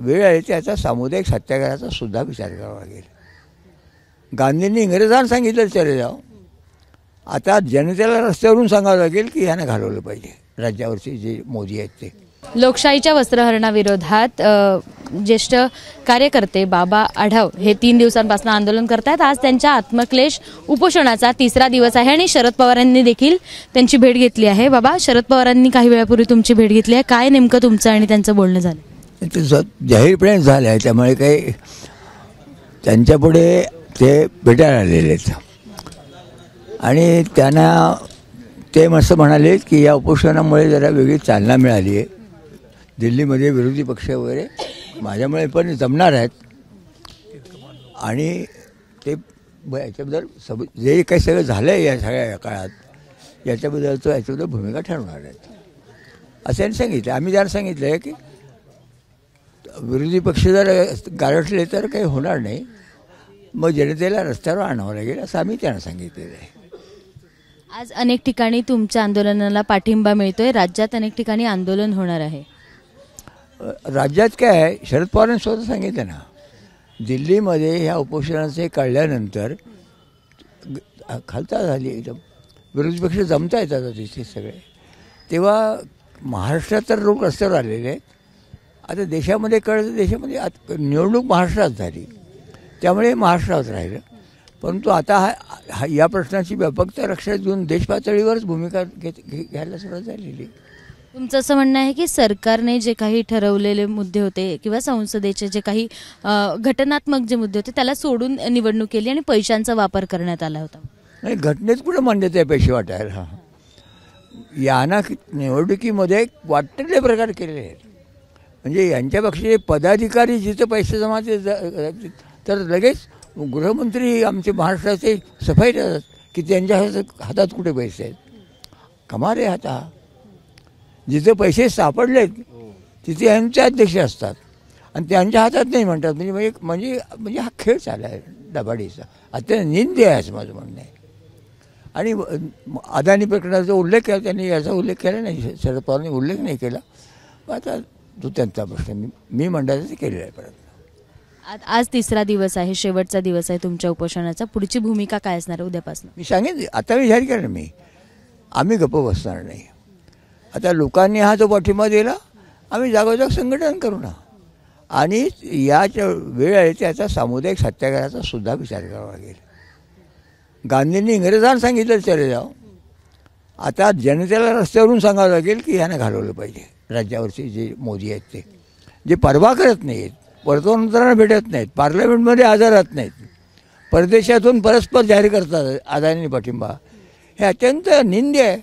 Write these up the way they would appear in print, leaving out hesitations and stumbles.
वेळ आहे त्याचा सामुदायिक सत्याग्रहाचा सुद्धा विचार करावा लागेल. गांधींनी इंग्रजांना सांगितलं चले जाओ, आता जनतेला रस्त्यावरून सांगावं लागेल की ह्यानं घालवलं पाहिजे राज्यावरचे जे मोदी आहेत ते. लोकशाहीच्या वस्त्रहरणाविरोधात ज्येष्ठ कार्यकर्ते बाबा आढाव हे 3 दिवसांपासून आंदोलन करतात. आज त्यांच्या आत्मक्लेश उपोषणाचा 3रा दिवस आहे आणि शरद पवारांनी देखील त्यांची भेट घेतली आहे. बाबा, शरद पवारांनी काही वेळापूर्वी तुमची भेट घेतली आहे, काय नेमकं तुमचं आणि त्यांचं बोलणं झालं? ते जाहीरपणे झालं आहे, त्यामुळे काही त्यांच्यापुढे ते भेटायला आलेले आहेत आणि त्यांना ते असं म्हणाले की या उपोषणामुळे जरा वेगळी चालना मिळाली आहे. दिल्लीमध्ये विरोधी पक्ष वगैरे माझ्यामुळे पण जमणार आहेत आणि ते याच्याबद्दल जे काही सगळं झालं आहे या सगळ्या काळात याच्याबद्दल तो याच्याबद्दल भूमिका ठरवणार आहेत असं त्यांनी सांगितलं. आम्ही त्यांना सांगितलं आहे की विरोधी पक्ष जर गारठले तर काही होणार नाही, मग जनतेला रस्त्यावर आणावं लागेल असं आम्ही त्यांना सांगितलेलं आहे. आज अनेक ठिकाणी तुमच्या आंदोलनाला पाठिंबा मिळतोय, राज्यात अनेक ठिकाणी आंदोलन होणार आहे. राज्यात काय आहे, शरद पवारांनी स्वतः सांगितलं ना, दिल्लीमध्ये ह्या उपोषणाचे कळल्यानंतर खालता झाली एकदम, विरोधी पक्ष जमता येतात तिथे सगळे, तेव्हा महाराष्ट्रात तर लोक रस्त्यावर आलेले आहेत. आता देशामध्ये कळलं, देशामध्ये निवडणूक महाराष्ट्रात झाली त्यामुळे महाराष्ट्रात राहिलं, परंतु आता या प्रश्नाची व्यापकता लक्षात घेऊन देश पातळीवरच भूमिका घ्यायला सुरुवात झालेली. तुमचं असं म्हणणं आहे की सरकारने जे काही ठरवलेले मुद्दे होते किंवा संसदेचे जे काही घटनात्मक जे मुद्दे होते त्याला सोडून निवडणूक केली आणि पैशांचा वापर करण्यात आला होता? नाही, घटनेत कुठं मान्यता आहे पैसे वाटायला? याना निवडणुकीमध्ये वाटलेले प्रकार केलेले आहेत. म्हणजे यांच्यापेक्षा पदाधिकारी जिथे पैसे जमा तर लगेच गृहमंत्री आमचे महाराष्ट्राचे सफाई देतात की त्यांच्या हातात कुठे पैसे आहेत. कमाल आहे. आता जिथे पैसे सापडलेत तिथे यांचे अध्यक्ष असतात आणि त्यांच्या हातात नाही म्हणतात. म्हणजे हा खेळ चालला आहे दबाडीचा, अत्यंत निंद्य आहे असं माझं म्हणणं आहे. आणि अदानी प्रकरणाचा उल्लेख केला त्यांनी, याचा उल्लेख केला नाही, शरद पवारांनी उल्लेख नाही केला. आता तो त्यांचा प्रश्न, मी मंडळाचं ते केलेला आहे. परत आज 3रा दिवस आहे, शेवटचा दिवस आहे तुमच्या उपोषणाचा. पुढची भूमिका काय असणार उद्यापासून? मी सांगेन, आता मी जाहीर केलं, आम्ही गप्प बसणार नाही. आता लोकांनी हा जो पाठिंबा दिला, आम्ही जागोजाग संघटन करू ना, आणि याच्या वेळ आहे त्याचा सामुदायिक सत्याग्रहाचा सुद्धा विचार करावा लागेल. गांधींनी इंग्रजांना सांगितलं चले जाओ, आता जनतेला रस्त्यावरून सांगावं लागेल की ह्यानं घालवलं पाहिजे राज्यावरचे जे मोदी आहेत ते, जे परवा करत नाहीत, वर्तमानपत्रांना भेटत नाहीत, पार्लमेंटमध्ये हजर राहत नाहीत, परदेशातून परस्पर जाहीर करतात अदानी पाठिंबा, हे अत्यंत निंद्य आहे.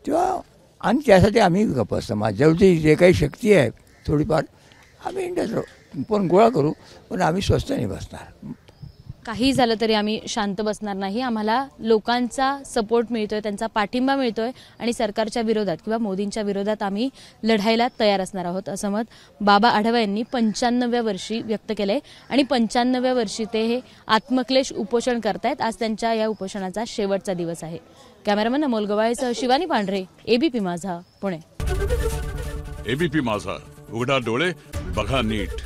तेव्हा आणि त्यासाठी आम्ही गप्प असतो, माझ्यावरची जे काही शक्ती आहे थोडीफार आम्ही इंडियात पण गोळा करू, पण आम्ही स्वस्त नाही बसणार. काही झालं तरी आम्ही शांत बसणार नाही. आम्हाला लोकांचा सपोर्ट मिळतोय, त्यांचा पाठिंबा मिळतोय आणि सरकारच्या विरोधात किंवा मोदींच्या विरोधात आम्ही लढायला तयार असणार आहोत, असं मत बाबा आढाव यांनी 95व्या वर्षी व्यक्त केलंय. आणि 95व्या वर्षी ते हे आत्मक्लेश उपोषण करतायत. आज त्यांच्या या उपोषणाचा शेवटचा दिवस आहे. कॅमेरामन अमोल गवाळेसह शिवानी पांढरे, एबीपी माझा, पुणे. एबीपी माझा, उघडा डोळे बघा नीट.